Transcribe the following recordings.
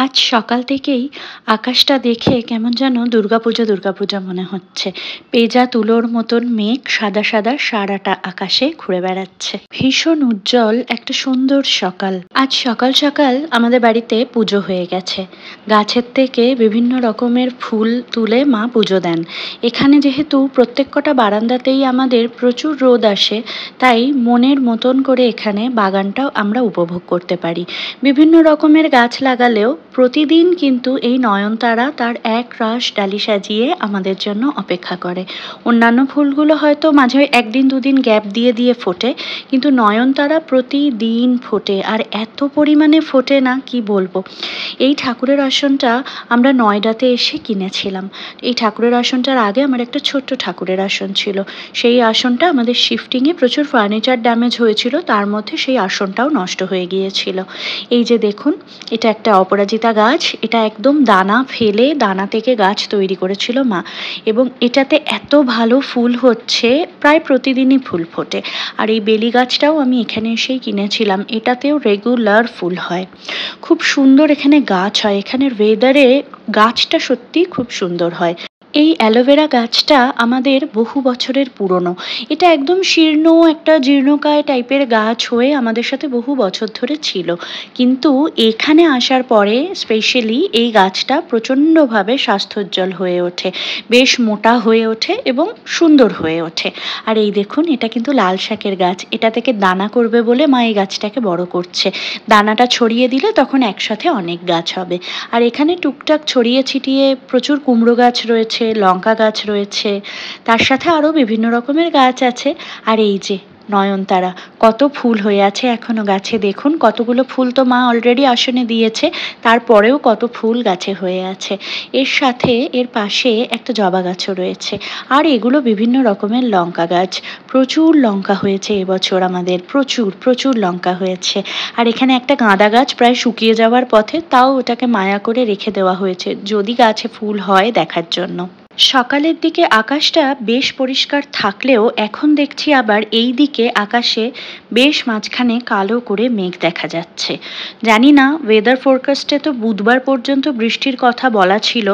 আজ সকাল থেকেই আকাশটা দেখে কেমন যেন দুর্গাপূজা দুর্গাপূজা মনে হচ্ছে। পেঁজা তুলোর মতন মেঘ সাদা সাদা সারাটা আকাশে ঘুরে বেড়াচ্ছে। ভীষণ উজ্জ্বল একটা সুন্দর সকাল। আজ সকাল সকাল আমাদের বাড়িতে পুজো হয়ে গেছে। গাছের থেকে বিভিন্ন রকমের ফুল তুলে মা পুজো দেন। এখানে যেহেতু প্রত্যেক কটা বারান্দাতেই আমাদের প্রচুর রোদ আসে, তাই মনের মতন করে এখানে বাগানটাও আমরা উপভোগ করতে পারি। বিভিন্ন রকমের গাছ লাগালেও প্রতিদিন কিন্তু এই নয়নতারা তার এক রাশ ডালি সাজিয়ে আমাদের জন্য অপেক্ষা করে। অন্যান্য ফুলগুলো হয়তো মাঝে একদিন দুদিন গ্যাপ দিয়ে দিয়ে ফোটে, কিন্তু নয়নতারা প্রতিদিন ফোটে, আর এত পরিমাণে ফোটে না কি বলবো। এই ঠাকুরের আসনটা আমরা নয়ডাতে এসে কিনেছিলাম। এই ঠাকুরের আসনটার আগে আমার একটা ছোট্ট ঠাকুরের আসন ছিল। সেই আসনটা আমাদের শিফটিংয়ে প্রচুর ফার্নিচার ড্যামেজ হয়েছিল, তার মধ্যে সেই আসনটাও নষ্ট হয়ে গিয়েছিল। এই যে দেখুন, এটা একটা অপরাজিতা গাছ। এটা একদম দানা ফেলে দানা থেকে গাছ তৈরি করেছিল মা, এবং এটাতে এত ভালো ফুল হচ্ছে, প্রায় প্রতিদিনই ফুল ফোটে। আর এই বেলি গাছটাও আমি এখানে এসেই কিনেছিলাম, এটাতেও রেগুলার ফুল হয়। খুব সুন্দর এখানে গাছ হয়, এখানের ওয়েদারে গাছটা সত্যি খুব সুন্দর হয়। এই অ্যালোভেরা গাছটা আমাদের বহু বছরের পুরনো। এটা একদম শীর্ণ একটা জীর্ণকায় টাইপের গাছ হয়ে আমাদের সাথে বহু বছর ধরে ছিল, কিন্তু এখানে আসার পরে স্পেশালি এই গাছটা প্রচণ্ডভাবে স্বাস্থ্যোজ্জ্বল হয়ে ওঠে, বেশ মোটা হয়ে ওঠে এবং সুন্দর হয়ে ওঠে। আর এই দেখুন, এটা কিন্তু লাল শাকের গাছ। এটা থেকে দানা করবে বলে মা এই গাছটাকে বড় করছে। দানাটা ছড়িয়ে দিলে তখন একসাথে অনেক গাছ হবে। আর এখানে টুকটাক ছড়িয়ে ছিটিয়ে প্রচুর কুমড়ো গাছ রয়েছে, লঙ্কা গাছ রয়েছে, তার সাথে আরও বিভিন্ন রকমের গাছ আছে। আর এই যে নয়নতারা, কত ফুল হয়ে আছে এখনো গাছে। দেখুন কতগুলো ফুল তো মা অলরেডি আসনে দিয়েছে, তারপরেও কত ফুল গাছে হয়ে আছে। এর সাথে এর পাশে একটা জবা গাছও রয়েছে। আর এগুলো বিভিন্ন রকমের লঙ্কা গাছ। প্রচুর লঙ্কা হয়েছে এবছর আমাদের, প্রচুর প্রচুর লঙ্কা হয়েছে। আর এখানে একটা গাঁদা গাছ প্রায় শুকিয়ে যাওয়ার পথে, তাও ওটাকে মায়া করে রেখে দেওয়া হয়েছে যদি গাছে ফুল হয় দেখার জন্য। সকালের দিকে আকাশটা বেশ পরিষ্কার থাকলেও এখন দেখছি আবার এই দিকে আকাশে বেশ মাঝখানে কালো করে মেঘ দেখা যাচ্ছে। জানি না, ওয়েদার ফোরকাস্টে তো বুধবার পর্যন্ত বৃষ্টির কথা বলা ছিল,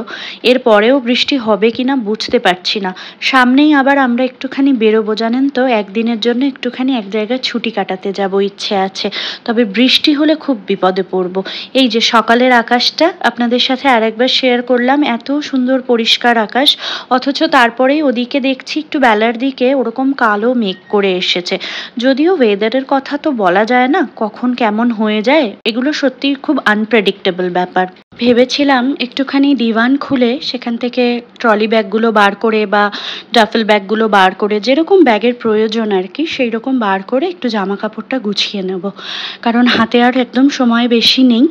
এরপরেও বৃষ্টি হবে কিনা বুঝতে পারছি না। সামনেই আবার আমরা একটুখানি বেরোবো, জানেন তো, একদিনের জন্য একটুখানি এক জায়গায় ছুটি কাটাতে যাব, ইচ্ছে আছে। তবে বৃষ্টি হলে খুব বিপদে পড়বো। এই যে সকালের আকাশটা আপনাদের সাথে আরেকবার শেয়ার করলাম, এত সুন্দর পরিষ্কার আকাশ, অথচ তারপরেই ওদিকে দেখছি একটু বেলার দিকে ওরকম কালো মেঘ করে এসেছে। যদিও ওয়েদারের কথা তো বলা যায় না, কখন কেমন হয়ে যায়, এগুলো সত্যিই খুব আনপ্রেডিক্টেবল ব্যাপার। ভেবেছিলাম একটুখানি দিওয়ান খুলে সেখান থেকে ট্রলি ব্যাগগুলো বার করে বা ডাফেল ব্যাগগুলো বার করে, যেরকম ব্যাগের প্রয়োজন আর কি, সেই রকম বার করে একটু জামা কাপড়টা গুছিয়ে নেব, কারণ হাতে আর একদম সময় বেশি নেই।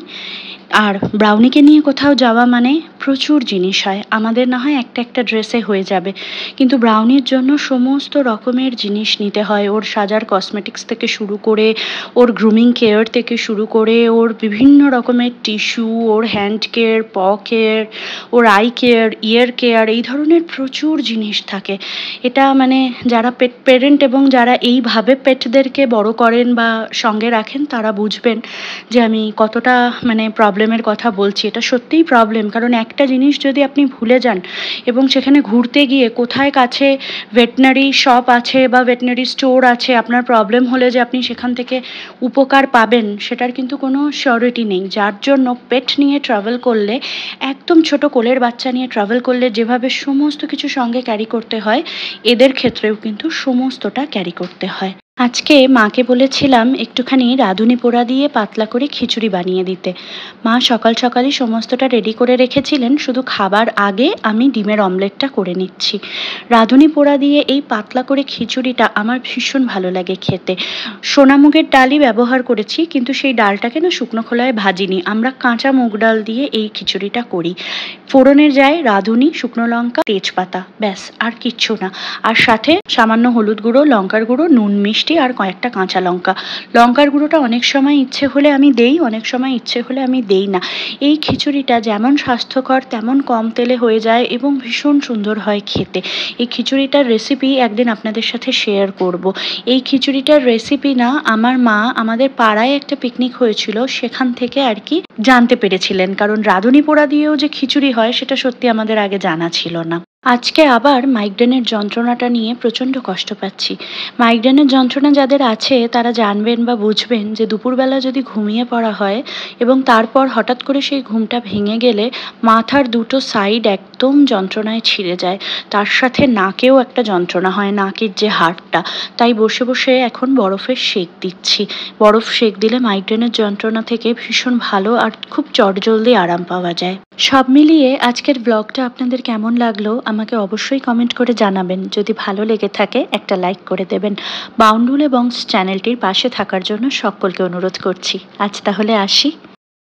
আর ব্রাউনিকে নিয়ে কোথাও যাওয়া মানে প্রচুর জিনিস হয়। আমাদের না হয় একটা একটা ড্রেসে হয়ে যাবে, কিন্তু ব্রাউনির জন্য সমস্ত রকমের জিনিস নিতে হয়। ওর সাজার কসমেটিক্স থেকে শুরু করে, ওর গ্রুমিং কেয়ার থেকে শুরু করে, ওর বিভিন্ন রকমের টিস্যু, ওর হ্যান্ড কেয়ার, প কেয়ার, ওর আই কেয়ার, ইয়ার কেয়ার, এই ধরনের প্রচুর জিনিস থাকে। এটা মানে যারা পেট পেরেন্ট এবং যারা এইভাবে পেটদেরকে বড় করেন বা সঙ্গে রাখেন, তারা বুঝবেন যে আমি কতটা মানে প্রবলেমের কথা বলছি। এটা সত্যিই প্রবলেম, কারণ একটা জিনিস যদি আপনি ভুলে যান এবং সেখানে ঘুরতে গিয়ে কোথায় কাছে ভেটেনারি শপ আছে বা ভেটেনারি স্টোর আছে, আপনার প্রবলেম হলে যে আপনি সেখান থেকে উপকার পাবেন সেটার কিন্তু কোনো সিওরিটি নেই। যার জন্য পেট নিয়ে ট্রাভেল করলে, একদম ছোট কোলের বাচ্চা নিয়ে ট্রাভেল করলে যেভাবে সমস্ত কিছু সঙ্গে ক্যারি করতে হয়, এদের ক্ষেত্রেও কিন্তু সমস্তটা ক্যারি করতে হয়। আজকে মাকে বলেছিলাম একটুখানি রাঁধুনি পোড়া দিয়ে পাতলা করে খিচুড়ি বানিয়ে দিতে। মা সকাল সকালই সমস্তটা রেডি করে রেখেছিলেন, শুধু খাবার আগে আমি ডিমের অমলেটটা করে নিচ্ছি। রাঁধুনি পোড়া দিয়ে এই পাতলা করে খিচুড়িটা আমার ভীষণ ভালো লাগে খেতে। সোনা মুগের ডালই ব্যবহার করেছি, কিন্তু সেই ডালটাকে না শুকনো খোলায় ভাজিনি, আমরা কাঁচা মুগ ডাল দিয়ে এই খিচুড়িটা করি। ফোড়নের যায় রাঁধুনি, শুকনো লঙ্কা, তেজপাতা, ব্যাস আর কিচ্ছু না। আর সাথে সামান্য হলুদ গুঁড়ো, লঙ্কার গুঁড়ো, নুন, মিষ্টি মিষ্টি আর কয়েকটা কাঁচা লঙ্কা। লঙ্কার গুঁড়োটা অনেক সময় ইচ্ছে হলে আমি দেই, অনেক সময় ইচ্ছে হলে আমি দেই না। এই খিচুড়িটা যেমন স্বাস্থ্যকর তেমন কম তেলে হয়ে যায় এবং ভীষণ সুন্দর হয় খেতে। এই খিচুড়িটার রেসিপি একদিন আপনাদের সাথে শেয়ার করব। এই খিচুড়িটার রেসিপি না আমার মা আমাদের পাড়ায় একটা পিকনিক হয়েছিল সেখান থেকে আর কি জানতে পেরেছিলেন, কারণ রাঁধুনি পোড়া দিয়েও যে খিচুড়ি হয় সেটা সত্যি আমাদের আগে জানা ছিল না। আজকে আবার মাইগ্রেনের যন্ত্রণাটা নিয়ে প্রচণ্ড কষ্ট পাচ্ছি। মাইগ্রেনের যন্ত্রণা যাদের আছে তারা জানবেন বা বুঝবেন যে দুপুরবেলা যদি ঘুমিয়ে পড়া হয় এবং তারপর হঠাৎ করে সেই ঘুমটা ভেঙে গেলে মাথার দুটো সাইড একদম যন্ত্রণায় ছিঁড়ে যায়, তার সাথে নাকেও একটা যন্ত্রণা হয়, নাকের যে হাড়টা। তাই বসে বসে এখন বরফের সেঁক দিচ্ছি। বরফ সেঁক দিলে মাইগ্রেনের যন্ত্রণা থেকে ভীষণ ভালো আর খুব চটজলদি আরাম পাওয়া যায়। সব মিলিয়ে আজকের ব্লগটা আপনাদের কেমন লাগলো আমাকে অবশ্যই কমেন্ট করে জানাবেন। যদি ভালো লেগে থাকে একটা লাইক করে দেবেন। বাউন্ডুলে বংশ চ্যানেলটির পাশে থাকার জন্য সকলকে অনুরোধ করছি। আজ তাহলে আসি।